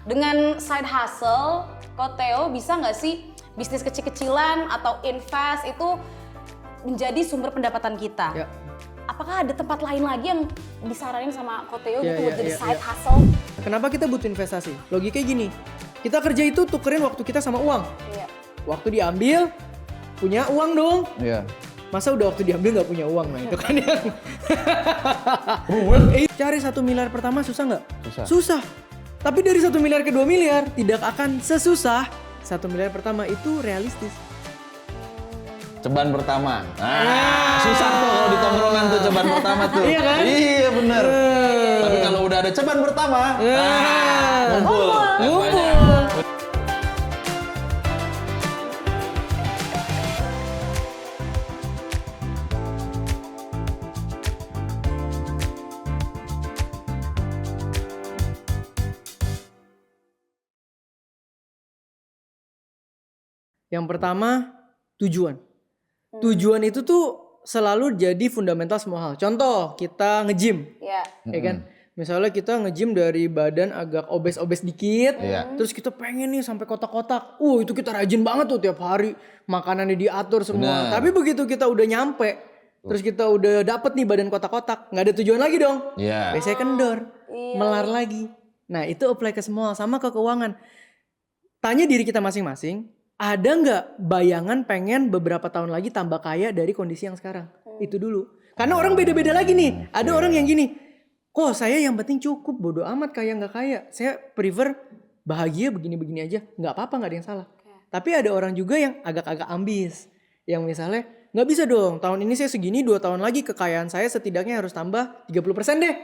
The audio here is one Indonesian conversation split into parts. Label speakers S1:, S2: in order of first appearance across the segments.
S1: dengan side hustle, Ko Theo bisa nggak sih bisnis kecil-kecilan atau invest itu menjadi sumber pendapatan kita?
S2: Ya.
S1: Apakah ada tempat lain lagi yang disaranin sama Ko Theo gitu buat jadi side
S2: ya.
S1: hustle?
S2: Kenapa kita butuh investasi? Logikanya gini, kita kerja itu tukerin waktu kita sama uang.
S1: Iya.
S2: Waktu diambil, punya uang dong.
S3: Iya.
S2: Masa udah waktu diambil nggak punya uang? Nah itu kan yang... Cari 1 miliar pertama susah nggak? Susah. Tapi dari 1 miliar ke 2 miliar tidak akan sesusah 1 miliar pertama itu realistis.
S3: Ceban pertama. Susah tuh kalau di tongkrongan tuh ceban pertama tuh.
S2: Iya kan?
S3: Iya bener. Tapi kalau udah ada ceban pertama, ngumpul.
S2: Yang pertama, tujuan. Tujuan itu tuh selalu jadi fundamental semua hal. Contoh, kita nge-gym,
S1: Iya.
S2: ya kan? Misalnya kita nge-gym dari badan agak obes-obes dikit, terus kita pengen nih sampai kotak-kotak. Itu kita rajin banget tuh tiap hari, makanannya diatur semua.
S3: Benar.
S2: Tapi begitu kita udah nyampe, terus kita udah dapet nih badan kotak-kotak, nggak ada tujuan lagi dong.
S3: Iya.
S2: Biasanya kendor, melar lagi. Nah itu apply ke semua, sama ke keuangan. Tanya diri kita masing-masing, ada nggak bayangan pengen beberapa tahun lagi tambah kaya dari kondisi yang sekarang? Itu dulu. Karena orang beda-beda lagi nih. Ada orang yang gini, kok saya yang penting cukup, bodo amat kaya nggak kaya. Saya prefer bahagia begini-begini aja. Nggak apa-apa, nggak ada yang salah. Tapi ada orang juga yang agak-agak ambis. Yang misalnya, nggak bisa dong, tahun ini saya segini, 2 tahun lagi kekayaan saya setidaknya harus tambah 30% deh.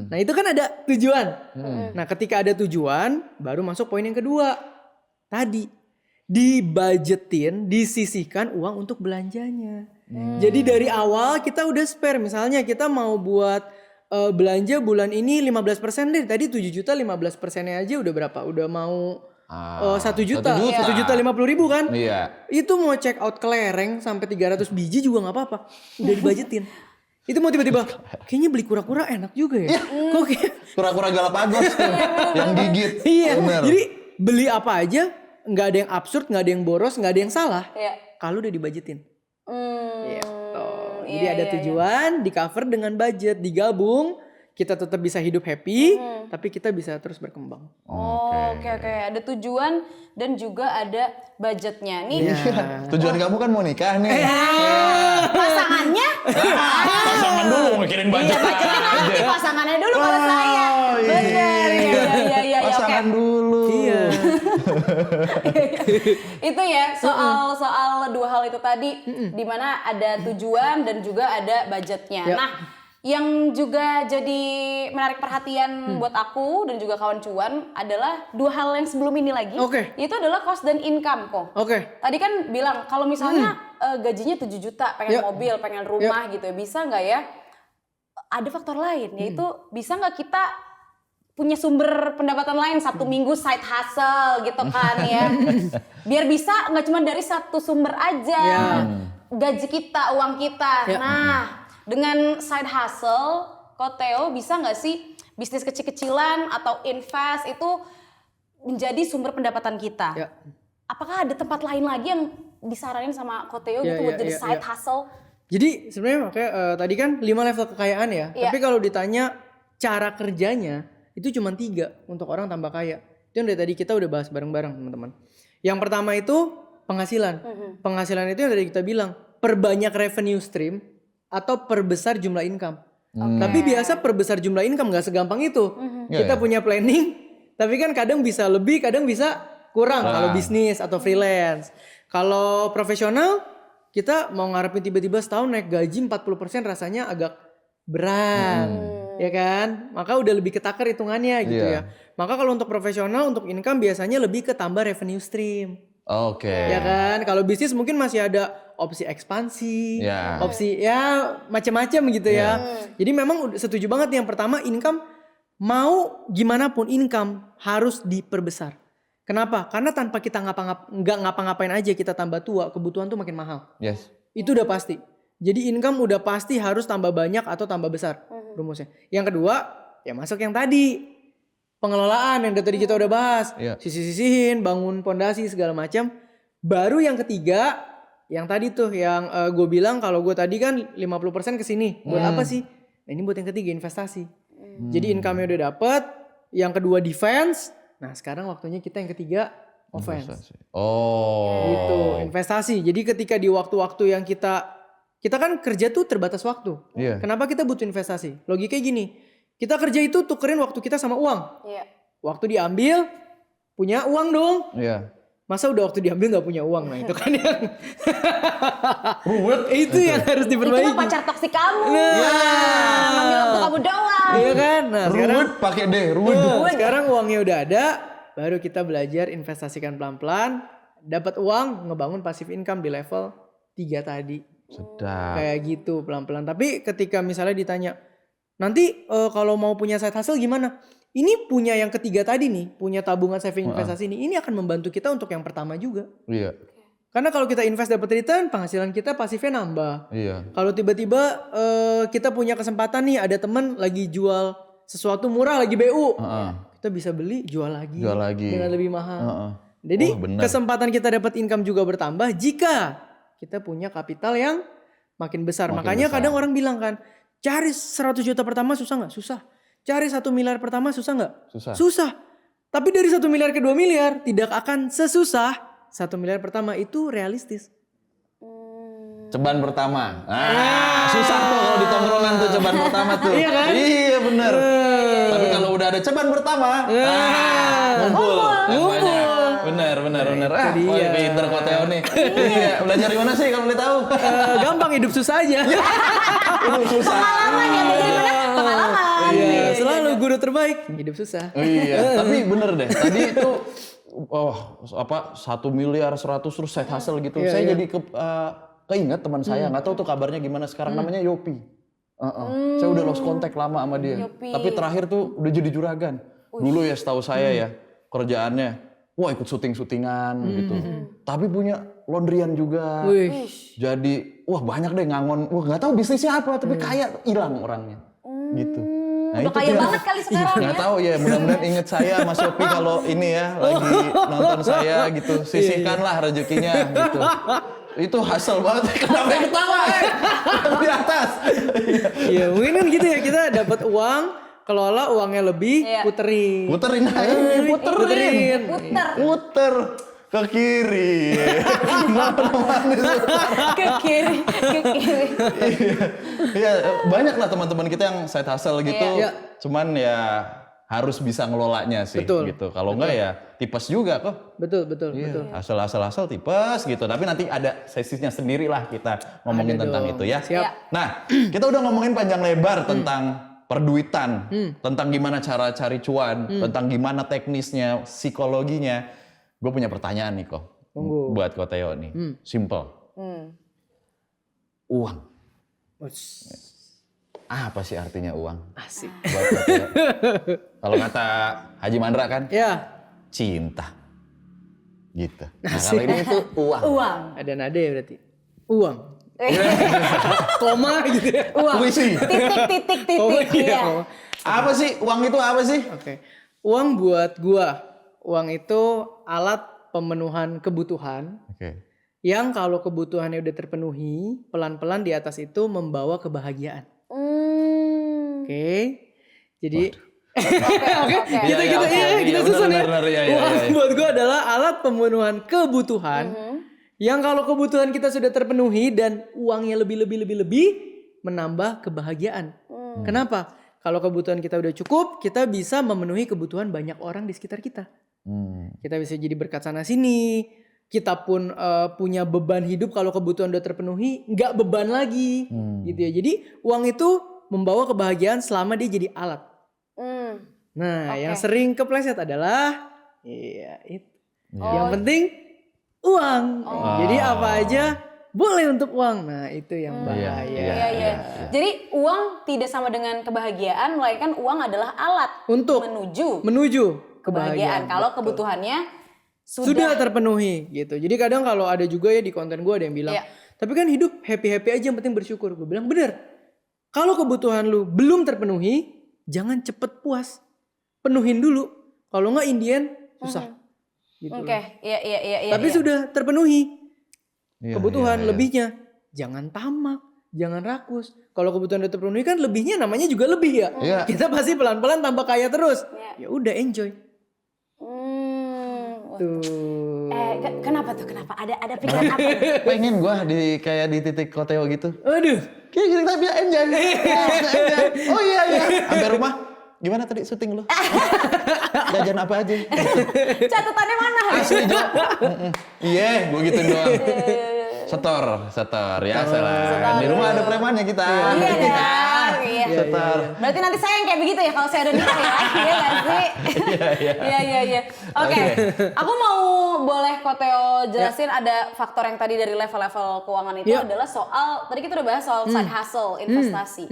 S2: Nah itu kan ada tujuan. Nah ketika ada tujuan, baru masuk poin yang kedua. Tadi, dibudgetin, disisihkan uang untuk belanjanya. Jadi dari awal kita udah spare. Misalnya kita mau buat belanja bulan ini 15% deh. Tadi 7 juta 15%-nya aja udah berapa? Udah mau 1 juta. 1 juta 50 ribu kan?
S3: Iya.
S2: Itu mau check out kelereng sampai 300 biji juga gak apa-apa. Udah dibudgetin. Itu mau tiba-tiba, kayaknya beli kura-kura enak juga ya. Kok kayak...
S3: Kura-kura Galapagos tuh yang gigit.
S2: Iya,
S3: Bener.
S2: jadi beli apa aja, nggak ada yang absurd, nggak ada yang boros, nggak ada yang salah.
S1: Iya.
S2: Kalau udah dibudgetin. Gitu. Jadi
S1: Iya,
S2: ada
S1: iya,
S2: tujuan, di cover dengan budget, digabung, kita tetap bisa hidup happy, tapi kita bisa terus berkembang.
S1: Oke. Ada tujuan dan juga ada budgetnya. Nih
S3: Tujuan kamu kan mau nikah nih.
S1: pasangannya,
S3: Pasangan dulu mikirin budget
S1: budgetnya nanti
S3: aja.
S1: pasangannya dulu kalau saya. Bener, iya.
S3: Pasangan
S1: Oke.
S3: dulu.
S2: Iya.
S1: Itu ya soal dua hal itu tadi, di mana ada tujuan dan juga ada budgetnya.
S2: Ya.
S1: Nah, yang juga jadi menarik perhatian buat aku dan juga kawan cuan adalah dua hal yang sebelum ini lagi.
S2: Oke.
S1: Itu adalah cost dan income kok.
S2: Oke.
S1: Tadi kan bilang kalau misalnya gajinya 7 juta, pengen
S2: Ya.
S1: mobil, pengen rumah gitu ya, bisa nggak ya? Ada faktor lain, yaitu bisa nggak kita punya sumber pendapatan lain, Sabtu Minggu side hustle gitu kan ya. Biar bisa nggak cuma dari satu sumber aja, gaji kita, uang kita.
S2: Ya.
S1: Nah, dengan side hustle, Ko Theo bisa nggak sih bisnis kecil-kecilan atau invest itu menjadi sumber pendapatan kita?
S2: Ya.
S1: Apakah ada tempat lain lagi yang disaranin sama Ko Theo gitu buat jadi side hustle?
S2: Jadi sebenarnya makanya tadi kan 5 level kekayaan ya.
S1: Iya.
S2: Tapi kalau ditanya cara kerjanya itu cuma 3 untuk orang tambah kaya. Itu yang dari tadi kita udah bahas bareng-bareng teman-teman. Yang pertama itu penghasilan. Penghasilan itu yang tadi kita bilang, perbanyak revenue stream atau perbesar jumlah income. Tapi biasa perbesar jumlah income gak segampang itu. Kita punya planning, tapi kan kadang bisa lebih, kadang bisa kurang kalau bisnis atau freelance. Kalau profesional, kita mau ngarepin tiba-tiba setahun naik gaji 40% rasanya agak berat. Ya kan? Maka udah lebih ketakar hitungannya gitu ya. Maka kalau untuk profesional, untuk income biasanya lebih ke tambah revenue stream.
S3: Oke.
S2: Ya kan? Kalau bisnis mungkin masih ada opsi ekspansi, opsi ya macam-macam gitu ya. Jadi memang setuju banget nih, yang pertama income, mau gimana pun income harus diperbesar. Kenapa? Karena tanpa kita nggak ngapa-ngapain aja kita tambah tua, kebutuhan tuh makin mahal.
S3: Yes.
S2: Itu udah pasti. Jadi income udah pasti harus tambah banyak atau tambah besar rumusnya. Yang kedua, ya masuk yang tadi. pengelolaan yang dari tadi kita udah bahas.
S3: Iya.
S2: Sisi-sisihin, bangun pondasi segala macam. Baru yang ketiga, yang tadi tuh yang gue bilang kalau gue tadi kan 50% ke sini. Buat apa sih? Nah, ini buat yang ketiga, investasi. Jadi income-nya udah dapet, yang kedua defense. Nah, sekarang waktunya kita yang ketiga offense.
S3: Oh.
S2: Gitu, investasi. Jadi ketika di waktu-waktu yang kita kan kerja tuh terbatas waktu.
S3: Iya.
S2: Kenapa kita butuh investasi? Logikanya gini, kita kerja itu tukerin waktu kita sama uang.
S1: Iya.
S2: Waktu diambil, punya uang dong.
S3: Iya.
S2: Masa udah waktu diambil nggak punya uang? Nah itu kan yang itu yang harus
S1: Itu
S2: diperbaiki.
S1: mah pacar toksik kamu.
S2: Nah.
S1: Ngambil waktu kamu doang.
S2: Iya kan? Nah sekarang
S3: Ruwet pakai deh, ruwet.
S2: sekarang uangnya udah ada, baru kita belajar investasikan pelan-pelan, dapat uang, ngebangun passive income di level 3 tadi.
S3: Sedap.
S2: Kayak gitu pelan-pelan. Tapi ketika misalnya ditanya, nanti kalau mau punya side hustle gimana? Ini punya yang ketiga tadi nih, punya tabungan saving investasi ini akan membantu kita untuk yang pertama juga.
S3: Iya.
S2: Karena kalau kita invest dapat return, penghasilan kita pasifnya nambah.
S3: Iya.
S2: Kalau tiba-tiba kita punya kesempatan nih, ada teman lagi jual sesuatu murah, lagi BU. Kita bisa beli, jual lagi.
S3: Jual lagi.
S2: Dengan lebih mahal. Jadi kesempatan kita dapat income juga bertambah jika kita punya kapital yang makin besar. Makanya kadang orang bilang kan, cari 100 juta pertama susah nggak? Susah. Cari 1 miliar pertama susah nggak?
S3: Susah.
S2: Susah. Tapi dari 1 miliar ke 2 miliar tidak akan sesusah 1 miliar pertama, itu realistis.
S3: Ceban pertama. Susah tuh kalau di tongkrongan tuh ceban pertama tuh.
S2: Iya kan?
S3: Iya bener. Tapi kalau udah ada ceban pertama, ngumpul. Bener.
S2: dia.
S3: Pinter kok Theo nih. Iya, belajar di mana sih kalau boleh tahu?
S2: Gampang, hidup susah aja.
S3: Itu susah.
S1: Pengalaman ya, belajar mana? Pengalaman.
S2: Iya, selalu guru terbaik hidup susah.
S3: Iya, tapi bener deh. Tadi itu 1 miliar 100 terus side hustle gitu.
S2: Iya,
S3: Saya
S2: iya.
S3: jadi keinget teman saya, nggak tahu tuh kabarnya gimana sekarang, namanya Yopi. Saya udah lost contact lama sama dia.
S1: Yopi.
S3: Tapi terakhir tuh udah jadi juragan. Dulu ya setahu saya ya kerjaannya, wah ikut syuting-syutingan gitu. Tapi punya laundryan juga.
S2: Wih.
S3: Jadi wah banyak deh ngangon. Wah nggak tahu bisnisnya apa, tapi kaya hilang orangnya. Gitu. Nah,
S1: Udah kaya
S3: tuh
S1: banget kali sekarang
S3: nggak
S1: ya.
S3: tahu ya, mudah-mudahan inget saya Mas Yopi kalau ini ya lagi nonton saya gitu. Sisihkanlah rezekinya gitu. Itu hasil banget. Kenapa yang ketawa? Di atas.
S2: Iya, mungkin kan gitu ya, kita dapat uang, kelola uangnya lebih,
S1: Iya.
S2: puterin.
S3: Puterin aja, puterin. Puter ke kiri.
S1: Ke kiri.
S3: Iya, banyak lah teman-teman kita yang side hustle gitu.
S2: Iya.
S3: Cuman ya harus bisa ngelolanya sih
S2: Betul.
S3: gitu. Kalau enggak ya tipes juga kok.
S2: Betul.
S3: Asal tipes gitu. Tapi nanti ada sesinya sendiri lah kita ngomongin
S2: Ada
S3: tentang
S2: dong.
S3: itu ya.
S2: Siap.
S3: Nah, kita udah ngomongin panjang lebar tentang perduitan, tentang gimana cara cari cuan, tentang gimana teknisnya, psikologinya. Gue punya pertanyaan nih kok, buat Ko Theo nih. Simple. Uang. Apa sih artinya uang?
S2: Asik.
S3: Buat Ko Theo. Kalau kata Haji Mandra kan,
S2: Ya,
S3: cinta. Gitu. Nah kalau ini itu uang.
S1: Uang.
S2: ada nada ya berarti. Uang. Koma gitu ya.
S1: Uang.
S3: Puisi.
S1: Titik.
S2: Oh, iya.
S1: Iya.
S2: Koma.
S3: Apa sih? Uang itu apa sih?
S2: Oke. Uang buat gua. Uang itu alat pemenuhan kebutuhan.
S3: Oke.
S2: Yang kalau kebutuhannya udah terpenuhi, pelan-pelan di atas itu membawa kebahagiaan. Oke. Jadi
S1: Oke.
S2: kita susun ya.
S3: benar, iya.
S2: Uang buat gue adalah alat pemenuhan kebutuhan yang kalau kebutuhan kita sudah terpenuhi dan uangnya lebih menambah kebahagiaan. Kenapa? Kalau kebutuhan kita udah cukup, kita bisa memenuhi kebutuhan banyak orang di sekitar kita. Kita bisa jadi berkat sana sini. Kita pun punya beban hidup kalau kebutuhan udah terpenuhi, nggak beban lagi, gitu ya. Jadi uang itu membawa kebahagiaan selama dia jadi alat. Nah, yang sering kepleset adalah itu. Yang penting uang. Jadi apa aja boleh untuk uang. Nah, itu yang bahaya.
S1: Iya. Jadi uang tidak sama dengan kebahagiaan, melainkan uang adalah alat
S2: Untuk menuju
S1: kebahagiaan. Kalau kebutuhannya
S2: sudah terpenuhi gitu. Jadi kadang kalau ada juga ya di konten gue ada yang bilang, tapi kan hidup happy-happy aja, yang penting bersyukur. Gue bilang bener. Kalau kebutuhan lu belum terpenuhi, jangan cepet puas. penuhin dulu. Kalau nggak Indian susah. Gitu
S1: Oke,
S2: loh.
S1: iya.
S2: Tapi sudah terpenuhi
S3: Iya,
S2: kebutuhan
S3: iya, iya.
S2: lebihnya. Jangan tamak, jangan rakus. Kalau kebutuhan udah terpenuhi kan lebihnya namanya juga lebih ya.
S3: Iya.
S2: Kita pasti pelan-pelan tambah kaya terus.
S1: Iya.
S2: Ya udah enjoy.
S1: Wah.
S2: Tuh.
S1: Kenapa tuh? Kenapa? Ada pikiran apa? nih?
S3: Pengen gue kayak di titik Koteo gitu.
S2: Aduh.
S3: Kayak kita biar enjoy. Oh iya. Sampai rumah. Gimana tadi syuting lu? Jajan apa aja?
S1: Catatannya mana?
S3: Asli Jo. Iya, gue gituin doang. Setor ya salah. Di rumah ada premannya kita.
S1: Iya dong, iya.
S3: Setor.
S1: Berarti nanti saya yang kayak begitu ya kalau saya udah nikah ya? Iya nggak sih? Iya. Oke, aku mau boleh Koteo jelasin ada faktor yang tadi dari level-level keuangan itu adalah soal, tadi kita udah bahas soal side hustle, investasi.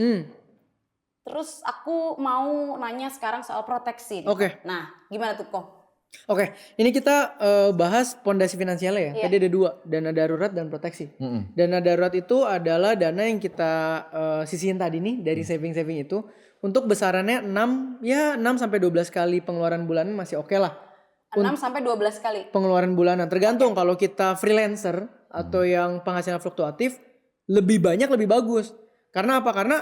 S1: Terus aku mau nanya sekarang soal proteksi.
S2: Oke.
S1: Nah, gimana tuh kok?
S2: Oke, ini kita bahas pondasi finansialnya ya. Tadi ada 2, dana darurat dan proteksi. Dana darurat itu adalah dana yang kita sisihin tadi nih dari saving-saving itu. Untuk besarannya 6 sampai 12 kali pengeluaran bulanan masih oke lah.
S1: 6 sampai 12 kali.
S2: Pengeluaran bulanan. Tergantung kalau kita freelancer atau yang penghasilan fluktuatif, lebih banyak lebih bagus. Karena apa? Karena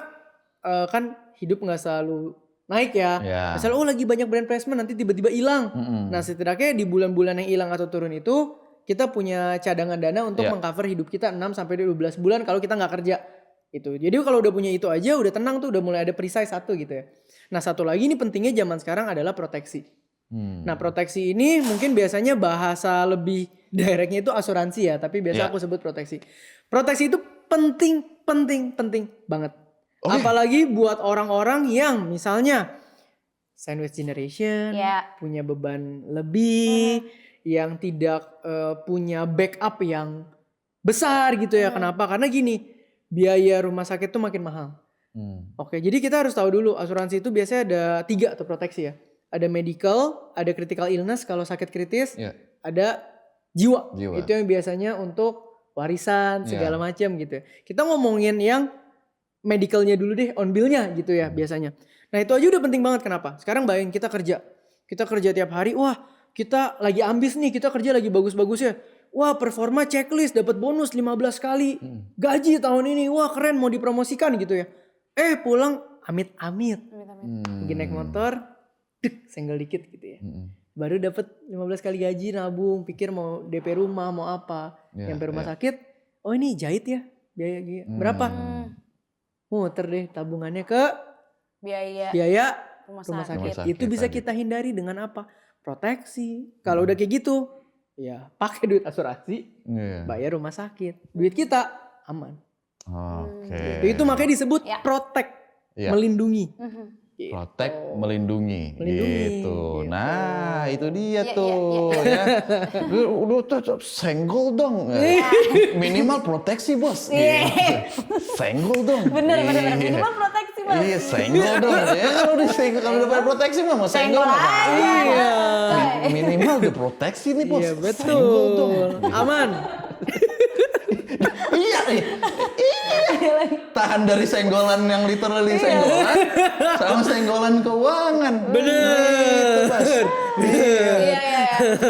S2: kan hidup nggak selalu naik ya. Misalnya lagi banyak brand placement nanti tiba-tiba hilang. Nah setidaknya di bulan-bulan yang hilang atau turun itu kita punya cadangan dana untuk mengcover hidup kita 6 sampai 12 bulan kalau kita nggak kerja. Itu. Jadi kalau udah punya itu aja udah tenang tuh, udah mulai ada perisai satu gitu ya. Nah satu lagi ini pentingnya zaman sekarang adalah proteksi. Nah proteksi ini mungkin biasanya bahasa lebih directnya itu asuransi ya, tapi biasa aku sebut proteksi. Proteksi itu penting banget. Apalagi buat orang-orang yang misalnya sandwich generation, punya beban lebih, yang tidak punya backup yang besar gitu ya. Kenapa? Karena gini, biaya rumah sakit tuh makin mahal. Oke, jadi kita harus tahu dulu asuransi itu biasanya ada 3 tuh proteksi ya. Ada medical, ada critical illness kalau sakit kritis, ada jiwa. Itu yang biasanya untuk warisan segala macam gitu ya. Kita ngomongin yang medicalnya dulu deh, on bill-nya gitu ya biasanya. Nah itu aja udah penting banget. Kenapa? Sekarang bayangin kita kerja tiap hari, wah kita lagi ambis nih, kita kerja lagi bagus-bagusnya. Wah performa checklist, dapat bonus 15 kali gaji tahun ini, wah keren mau dipromosikan gitu ya. Pulang amit-amit. Lagi naik motor, senggol dikit gitu ya. Baru dapat 15 kali gaji, nabung, pikir mau DP rumah, mau apa. Sampai rumah sakit, oh ini jahit ya, biaya berapa? Muter deh tabungannya ke biaya rumah sakit. Itu bisa kita hindari dengan apa? Proteksi. Kalau udah kayak gitu, ya pakai duit asuransi, bayar rumah sakit. Duit kita aman. Itu makanya disebut protect, melindungi.
S3: Protect, melindungi. Gitu. Nah, itu dia
S1: Iya,
S3: tuh ya. Udah tuh senggol dong. Minimal proteksi, Bos. Senggol dong.
S1: Bener. Minimal proteksi bos.
S3: Iya, senggol dong. Ya kalau udah proteksi mah mau senggol
S1: aja.
S3: Iya. Minimal udah proteksi nih, Bos.
S2: Iya betul.
S3: Senggol dong.
S2: Aman.
S3: Iya. Tahan dari senggolan yang literally senggolan sama senggolan keuangan.
S2: Bener.
S1: Iya.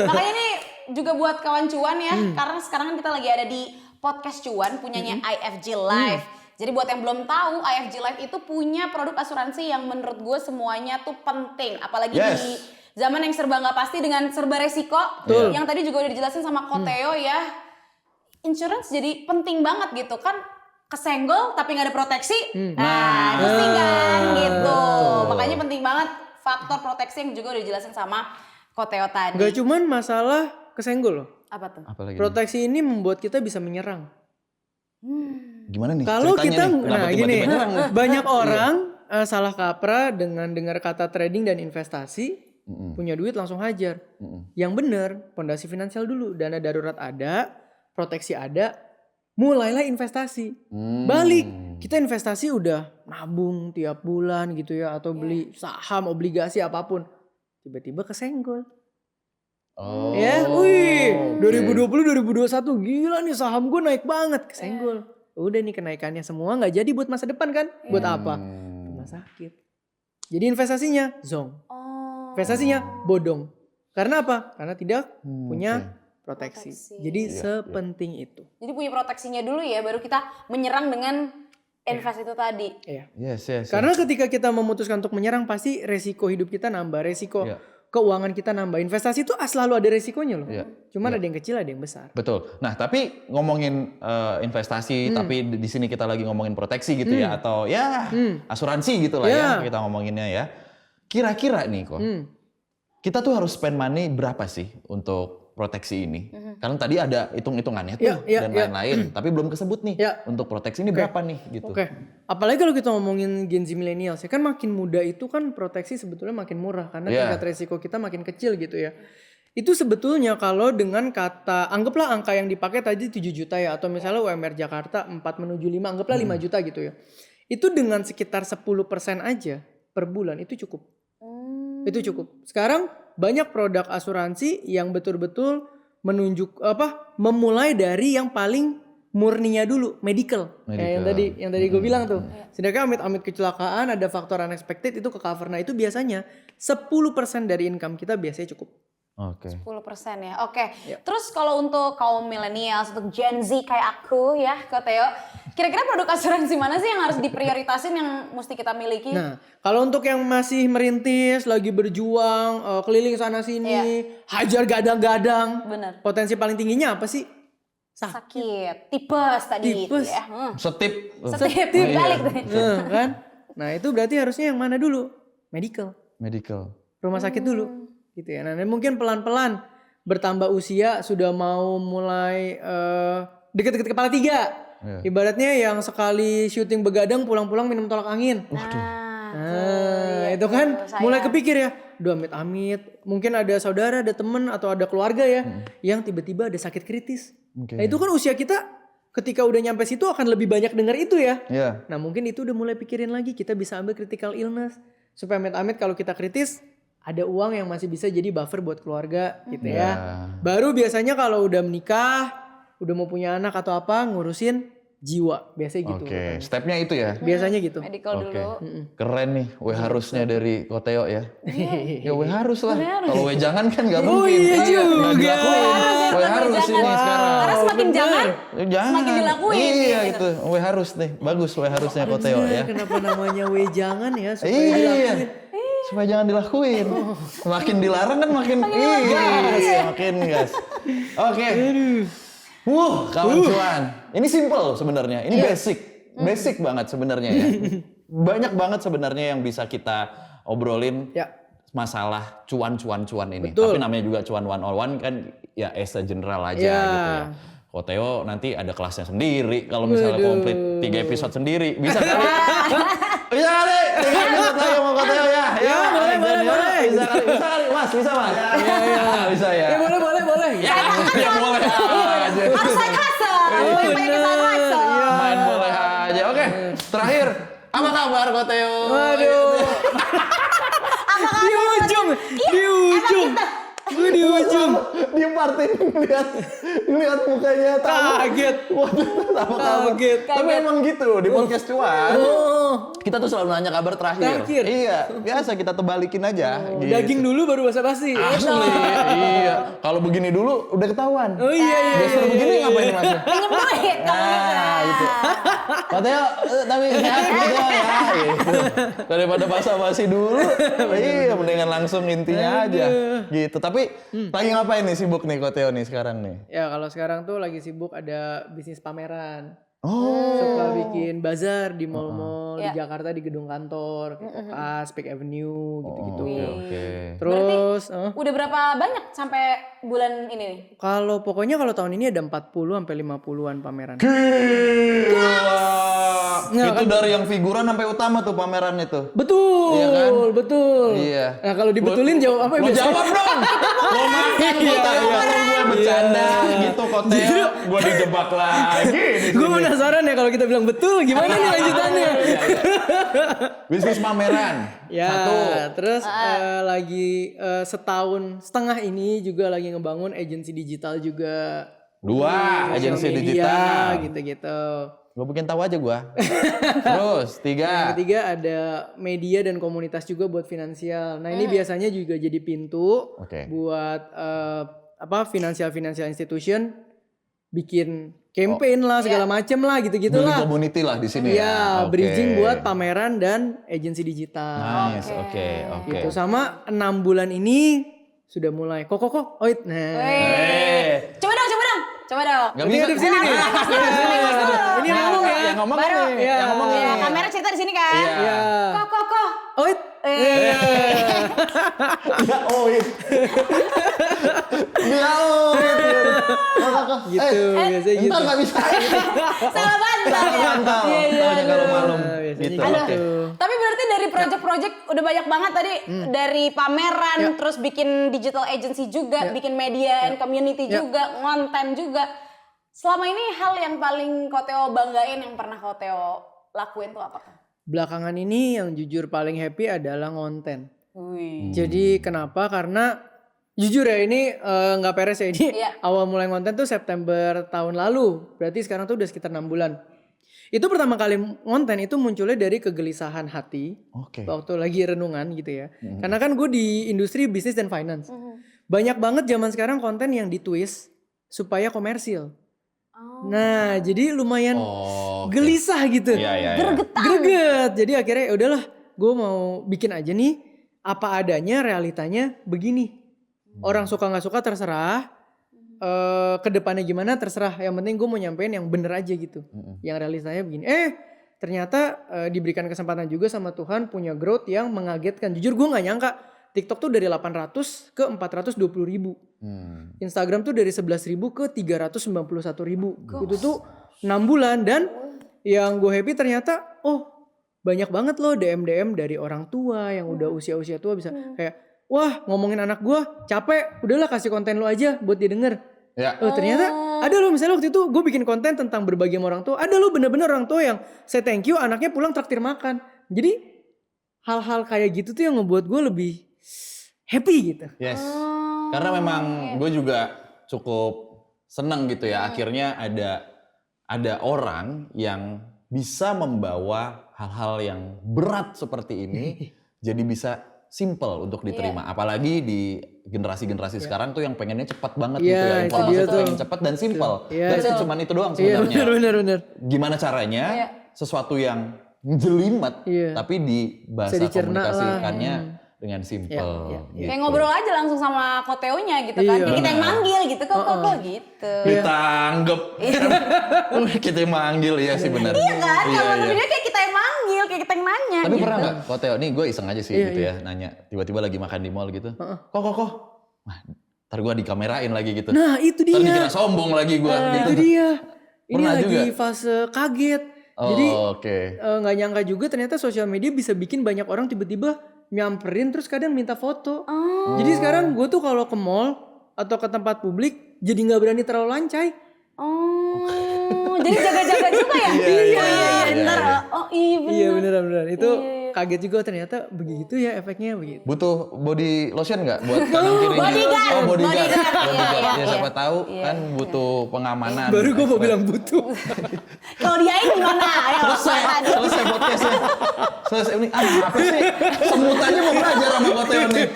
S1: Makanya ini juga buat kawan cuan ya, karena sekarang kan kita lagi ada di podcast cuan punyanya IFG Life. Jadi buat yang belum tahu, IFG Life itu punya produk asuransi yang menurut gue semuanya tuh penting, apalagi di zaman yang serba nggak pasti dengan serba resiko. Yang tadi juga udah dijelasin sama Koteo ya. Insurance jadi penting banget gitu kan, kesenggol tapi nggak ada proteksi, pusing kan gitu. Makanya penting banget faktor proteksi yang juga udah dijelasin sama Koteo tadi.
S2: Gak cuman masalah kesenggol loh.
S1: Apa tuh?
S3: Apalagi
S2: Proteksi ini membuat kita bisa menyerang.
S3: gimana nih?
S2: Kalau kita,
S3: Kenapa
S2: gini,
S3: tiba-tiba nyerang?
S2: banyak orang salah kaprah dengan dengar kata trading dan investasi, punya duit langsung hajar. Yang bener, pondasi finansial dulu, dana darurat ada, proteksi ada, mulailah investasi. Balik, kita investasi udah nabung tiap bulan gitu ya, atau beli saham, obligasi apapun, tiba-tiba kesenggol. Ya, 2020 2021 gila nih saham gue naik banget, kesenggol. Udah nih kenaikannya semua nggak jadi buat masa depan kan? Buat apa? Rumah sakit. Jadi investasinya zong. investasinya bodong. Karena apa? Karena tidak punya
S3: oke.
S2: proteksi.
S1: Proteksi.
S2: Jadi
S3: Iya,
S2: sepenting itu.
S1: Jadi punya proteksinya dulu ya, baru kita menyerang dengan invest itu tadi.
S2: Iya.
S3: Yes.
S2: Karena ketika kita memutuskan untuk menyerang, pasti resiko hidup kita nambah, resiko
S3: Iya.
S2: keuangan kita nambah. Investasi itu selalu ada resikonya loh.
S3: Iya.
S2: Cuman ada yang kecil, ada yang besar.
S3: Betul. Nah, tapi ngomongin investasi, tapi di sini kita lagi ngomongin proteksi gitu ya, atau ya asuransi gitu lah ya, kita ngomonginnya ya. Kira-kira nih kok, kita tuh harus spend money berapa sih untuk proteksi ini? Karena tadi ada hitung-hitungannya tuh dan lain-lain, tapi belum kesebut nih untuk proteksi ini berapa nih gitu.
S2: Oke. Apalagi kalau kita ngomongin Gen Z millennials ya kan, makin muda itu kan proteksi sebetulnya makin murah karena tingkat resiko kita makin kecil gitu ya. Itu sebetulnya kalau dengan kata, anggaplah angka yang dipakai tadi 7 juta ya, atau misalnya UMR Jakarta 4 menuju 5, anggaplah 5 juta gitu ya. Itu dengan sekitar 10% aja per bulan itu cukup. Itu cukup. Sekarang banyak produk asuransi yang betul-betul memulai dari yang paling murninya dulu, medical. Yang tadi gue bilang tuh. Sedangkan amit-amit kecelakaan, ada faktor unexpected, itu ke cover. Nah itu biasanya 10% dari income kita biasanya cukup.
S3: Oke.
S1: 10% ya. Oke. Terus kalau untuk kaum millennials, untuk Gen Z kayak aku ya, Kak Theo, kira-kira produk asuransi mana sih yang harus diprioritasin yang mesti kita miliki?
S2: Nah, kalau untuk yang masih merintis, lagi berjuang, keliling sana sini, hajar gadang-gadang,
S1: Bener.
S2: potensi paling tingginya apa sih?
S1: Sakit, tipes tadi
S2: Tipes.
S1: ya.
S3: Setip.
S1: Setip, balik tuh.
S2: Kan? Nah itu berarti harusnya yang mana dulu? Medical. Rumah sakit dulu. Gitu ya. Nah mungkin pelan-pelan bertambah usia sudah mau mulai deket-deket kepala 3. Ibaratnya yang sekali syuting begadang pulang-pulang minum tolak angin. Nah, itu kan mulai kepikir ya. Duh amit-amit. Mungkin ada saudara, ada teman atau ada keluarga ya yang tiba-tiba ada sakit kritis. Nah itu kan usia kita ketika udah nyampe situ akan lebih banyak dengar itu ya. Nah mungkin itu udah mulai pikirin lagi, kita bisa ambil critical illness. Supaya amit-amit kalau kita kritis, ada uang yang masih bisa jadi buffer buat keluarga gitu ya. Baru biasanya kalau udah menikah, udah mau punya anak atau apa, ngurusin jiwa. Biasanya gitu.
S3: Oke, stepnya itu ya?
S2: Biasanya gitu.
S1: Medical dulu.
S3: Keren nih, W harusnya dari Koteo ya. Ya W harus lah. Kalau W jangan kan gak mungkin.
S2: Oh iya juga.
S3: Nggak dilakuin. W harus ini sekarang.
S1: Karena semakin jangan, semakin dilakuin.
S3: Iya itu, W harus nih. Bagus W harusnya Koteo ya.
S2: Kenapa namanya jangan ya? Supaya
S3: Iya.
S2: dilakuin.
S3: Supaya jangan dilakuin. Semakin dilarang kan makin makin gas. Oke. Kawan cuan. Ini simple sebenarnya. Ini basic banget sebenarnya ya. Banyak banget sebenarnya yang bisa kita obrolin masalah cuan ini.
S2: Betul.
S3: Tapi namanya juga cuan 101 kan ya as a general aja gitu ya. Koteo nanti ada kelasnya sendiri. Kalau misalnya komplit 3 episode sendiri, bisa kali. Bisa kali. 3 episode lagi sama Koteo ya.
S2: Ya, boleh.
S3: Bisa kali. Mas, bisa Mas. Bisa ya.
S2: Ya boleh.
S3: Ya boleh aja.
S1: Harus side hustle.
S3: Main boleh aja. Oke, terakhir. Apa kabar Koteo?
S2: Waduh. Di ujung. Gue di ujung.
S3: Di part ini ngeliat mukanya
S2: Kaget. Kaget.
S3: Tapi emang gitu di podcast cuan. Kita tuh selalu nanya kabar terakhir. Iya, biasa kita tebalikin aja. Gitu.
S2: Daging dulu baru basa-basi.
S3: Asli. Iya. Kalau begini dulu udah ketahuan.
S2: Oh iya.
S3: Biasa begini ngapain Mas?
S1: Pinjem duit kalau
S3: Gitu. Katanya tapi sehat gitu ya. Gitu. Daripada basa-basi dulu. Iya, mendingan langsung intinya aja. Gitu. Tapi lagi ngapain nih, sibuk nih Koteo nih sekarang nih?
S2: Ya kalau sekarang tuh lagi sibuk ada bisnis pameran. Suka bikin bazar di mall-mall di Jakarta, di gedung kantor, Kokas, Peak Avenue, gitu-gitu.
S3: Oke.
S2: Terus
S1: udah berapa banyak sampai bulan ini nih?
S2: kalau tahun ini ada 40 sampai 50-an pameran.
S3: Gila.
S2: Nggak,
S3: Itu dari yang figuran sampai utama tuh pameran itu.
S2: Betul,
S3: Iya kan?
S2: betul.
S3: Iya.
S2: Nah kalau dibetulin jawab apa ya?
S3: Lo
S2: biasanya?
S3: jawab dong. Lo makan gue tahu gue bercanda gitu Koteo. Gue dijebak lagi.
S2: Gue penasaran ya kalau kita bilang betul gimana nih lanjutannya.
S3: Bisnis pameran.
S2: Ya,
S3: Satu.
S2: terus lagi setahun setengah ini juga lagi ngebangun agensi digital juga.
S3: 2, agensi
S2: Social media,
S3: digital.
S2: gitu-gitu.
S3: Gue bikin tahu aja gue. Terus 3.
S2: Yang ketiga ada media dan komunitas juga buat finansial. Nah ini biasanya juga jadi pintu buat financial institution bikin campaign lah segala macem lah gitu-gitu
S3: Building
S2: lah.
S3: community lah di sini
S2: Iya,
S3: ya.
S2: bridging buat pameran dan agensi digital.
S3: Nice, oke.
S2: Gitu. Sama 6 bulan ini sudah mulai kok. Nah.
S1: Coba dong.
S3: Gak bisa
S2: di sini nih. Ini yang ngomong ya.
S3: Yang ngomong
S1: Baru.
S3: nih. Yang ngomong
S1: Ya,
S3: nih.
S1: kamera cerita di sini kan.
S3: Iya.
S1: Kok.
S2: Oit.
S3: Ya,
S2: Gitu, biasanya gitu.
S3: Entar gak bisa.
S1: Salah bantal.
S3: Bantal.
S1: Iya.
S3: Taunya kalau malam.
S2: biasanya
S3: Gitu.
S2: gitu.
S3: Oke.
S1: Tapi berarti dari project-project udah banyak banget tadi dari pameran, terus bikin digital agency juga, bikin media and community juga, konten juga. Selama ini hal yang paling Koteo banggain yang pernah Koteo lakuin tuh apa?
S2: Belakangan ini yang jujur paling happy adalah konten.
S1: Wih.
S2: Jadi kenapa? Karena jujur ya ini nggak beres ya ini.
S1: Iya.
S2: Awal mulai konten tuh September tahun lalu. Berarti sekarang tuh udah sekitar 6 bulan. Itu pertama kali konten itu munculnya dari kegelisahan hati.
S3: Oke.
S2: Waktu lagi renungan gitu ya. Karena kan gue di industri bisnis dan finance. Banyak banget zaman sekarang konten yang ditwist supaya komersil. Nah jadi lumayan gelisah gitu.
S3: Iya.
S2: Greget. Jadi akhirnya ya udahlah gue mau bikin aja nih apa adanya, realitanya begini. Orang suka gak suka terserah. Kedepannya gimana terserah. Yang penting gue mau nyampein yang bener aja gitu. Yang realitanya begini. Ternyata diberikan kesempatan juga sama Tuhan punya growth yang mengagetkan. Jujur gue gak nyangka TikTok tuh dari 800 ke 420 ribu. Instagram tuh dari 11 ribu ke 391 ribu. Itu tuh 6 bulan. Dan yang gue happy ternyata banyak banget loh DM dari orang tua yang udah usia-usia tua bisa kayak wah ngomongin anak gue capek udahlah kasih konten lo aja buat didengar.
S3: Ya.
S2: Ternyata ada loh misalnya waktu itu gue bikin konten tentang berbagi sama orang tua. Ada loh bener-bener orang tua yang say thank you anaknya pulang traktir makan. Jadi hal-hal kayak gitu tuh yang ngebuat gue lebih happy gitu.
S3: Yes. Karena memang gue juga cukup seneng gitu ya. Akhirnya ada orang yang bisa membawa hal-hal yang berat seperti ini jadi bisa simple untuk diterima. Apalagi di generasi-generasi sekarang tuh yang pengennya cepat banget gitu ya. Informasi tuh pengen cepat dan simple. Dan cuman itu doang sebenarnya.
S2: Bener.
S3: Gimana caranya sesuatu yang jelimet tapi dibahasa komunikasikannya dengan simple. Gitu.
S1: Kayak ngobrol aja langsung sama Koteonya gitu kan. Kayak kita yang manggil gitu kok gitu.
S3: Ditanggep. Kita yang manggil ya sih benar.
S1: Iya kan? Kalau dia kayak kita yang manggil, kayak kita yang nanya.
S3: Tapi
S1: gitu.
S3: pernah nggak, Koteo? Nih gue iseng aja sih gitu ya, nanya. Tiba-tiba lagi makan di mall gitu. Kok. Wah, ntar gue dikamerain lagi gitu.
S2: Nah itu dia.
S3: Ntar dikira sombong lagi gue gitu.
S2: Itu dia. Ini
S3: Pernah
S2: lagi
S3: juga?
S2: fase kaget. Jadi
S3: Oke.
S2: nggak nyangka juga ternyata sosial media bisa bikin banyak orang tiba-tiba nyamperin terus kadang minta foto. Jadi sekarang gue tuh kalau ke mall atau ke tempat publik jadi nggak berani terlalu lancai.
S1: Jadi jaga-jaga juga ya? Iya. Ntar, bener.
S2: Iya beneran. Itu kaget juga ternyata begitu ya efeknya begitu.
S3: Butuh body lotion nggak buat kanan kiri?
S1: Bodyguard.
S3: Oh bodyguard.
S1: Iya.
S3: Ya siapa tahu kan butuh pengamanan.
S2: Baru gue mau bilang butuh.
S1: Kalau dia ini gimana?
S3: Selesai podcastnya. Selesai ini apa sih? Semut aja mau belajar sama Koteo nih.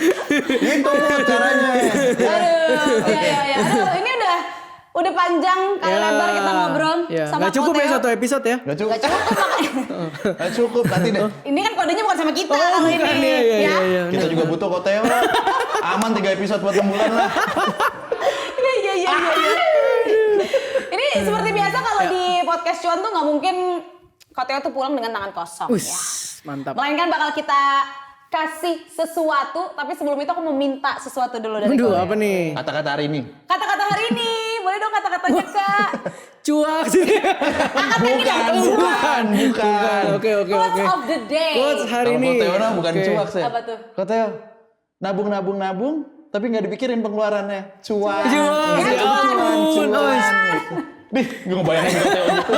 S3: Gitu caranya.
S1: Aduh, iya. Aduh, ini udah panjang kali lebar kita ngobrol sama
S2: Gak cukup
S1: Koteo.
S2: ya satu episode ya?
S3: Gak cukup.
S1: Gak cukup makanya.
S3: Gak cukup nanti deh.
S1: Ini kan kodenya bukan sama kita kalau
S2: bukan,
S1: ini.
S2: iya.
S3: Kita juga butuh Koteo. Aman 3 episode buat 6 bulan lah.
S1: Iya. Ini seperti biasa kalau di podcast cuan tuh nggak mungkin Koteo tuh pulang dengan tangan kosong.
S2: Mantap.
S1: Melainkan bakal kita kasih sesuatu, tapi sebelum itu aku mau minta sesuatu dulu dari
S2: Aduh
S1: Koteo.
S2: apa nih?
S3: Kata-kata hari ini.
S1: Kata-kata hari ini, boleh dong kata-katanya Kak.
S2: Cuak sih.
S3: Bukan.
S2: Oke.
S1: Quotes of the day.
S2: Quotes hari
S3: Kalau
S2: ini.
S3: Koteo bukan
S2: Oke.
S3: cuak sih.
S1: Apa tuh?
S3: Koteo nabung, tapi nggak dipikirin pengeluarannya. Cuan.
S2: Cuan.
S3: Gitu.
S2: Ya ampun.
S3: Nih, gue ngebayangin Koteo gitu.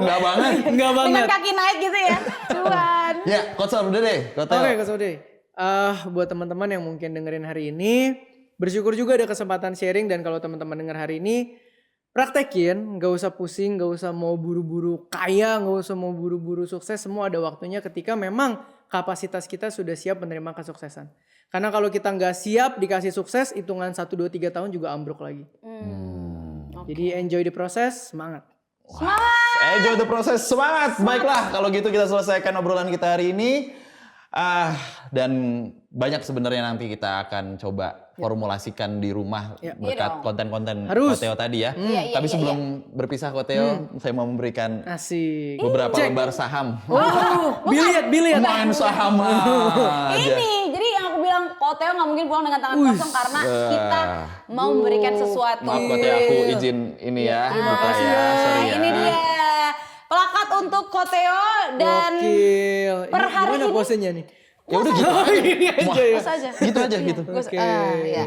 S3: Enggak banget.
S2: Enggak banget.
S1: Dengan kaki naik gitu ya. Cuan.
S3: Ya, quotes of the day, Koteo.
S2: Oke, Kak Sode. Buat teman-teman yang mungkin dengerin hari ini, bersyukur juga ada kesempatan sharing dan kalau teman-teman denger hari ini, praktekin, nggak usah pusing, nggak usah mau buru-buru kaya, nggak usah mau buru-buru sukses. Semua ada waktunya ketika memang kapasitas kita sudah siap menerima kesuksesan. Karena kalau kita nggak siap dikasih sukses, hitungan 1, 2, 3 tahun juga ambruk lagi. Jadi enjoy the process, semangat.
S3: Enjoy the process, semangat. Baiklah, kalau gitu kita selesaikan obrolan kita hari ini. Dan banyak sebenarnya nanti kita akan coba formulasikan di rumah berkat konten-konten Koteo tadi ya. Tapi sebelum berpisah Koteo, saya mau memberikan
S2: Asik.
S3: beberapa lembar saham.
S2: Biliat.
S3: Main saham aja.
S1: Ini, jadi yang aku bilang Koteo nggak mungkin pulang dengan tangan kosong karena kita mau memberikan sesuatu.
S3: Maaf Koteo, aku izin ini ya, buka ya, sorry ya.
S1: Ini dia plakat untuk Koteo dan
S2: Gokil.
S1: per hari
S2: Gimana
S1: ini
S2: posenya nih?
S3: Ya udah gitu aja.
S1: Terus aja.
S3: Gitu aja gitu.
S1: Ya.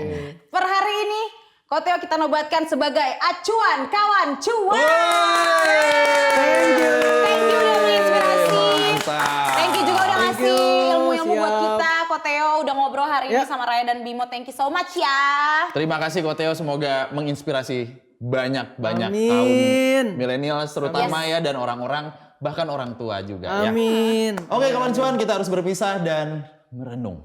S1: Per hari ini Koteo kita nobatkan sebagai acuan kawan cuan.
S2: Thank you.
S1: Thank you udah menginspirasi.
S3: Mantap.
S1: Thank you juga udah ngasih
S2: you.
S1: ilmu-ilmu buat
S2: Siap.
S1: kita. Koteo udah ngobrol hari ini sama Raya dan Bimo. Thank you so much ya.
S3: Terima kasih Koteo, semoga menginspirasi banyak
S2: Amin.
S3: kaum milenial terutama ya, dan orang-orang bahkan orang tua juga ya.
S2: Amin.
S3: Oke kawan cuan, kita harus berpisah dan merenung.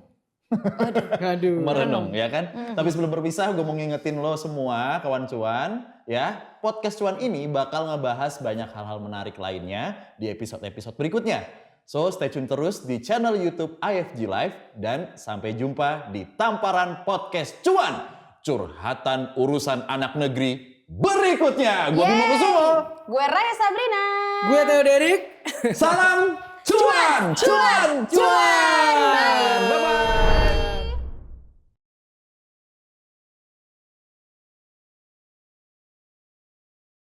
S2: Aduh.
S3: Merenung ya kan. Tapi sebelum berpisah gue mau ngingetin lo semua kawan cuan ya, podcast cuan ini bakal ngebahas banyak hal-hal menarik lainnya di episode-episode berikutnya. So stay tune terus di channel YouTube IFG Live dan sampai jumpa di Tamparan Podcast Cuan, curhatan urusan anak negeri berikutnya. Gue Bimo Kusumo.
S1: Gue Raya Sabrina.
S2: Gue Theo Derek.
S3: Salam cuan, cuan, cuan. Bye bye.